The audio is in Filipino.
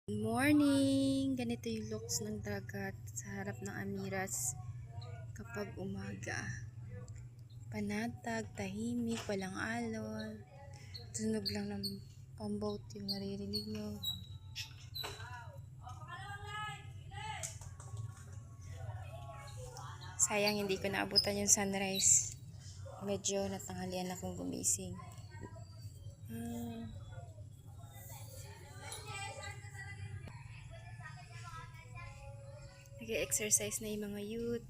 Good morning! Ganito yung looks ng dagat sa harap ng Amiras kapag umaga. Panatag, tahimik, walang alon. Tunog lang ng pamboat yung naririnig nyo. Sayang hindi ko naabutan yung sunrise. Medyo natanghalian akong gumising. Nag-exercise na yung mga youth.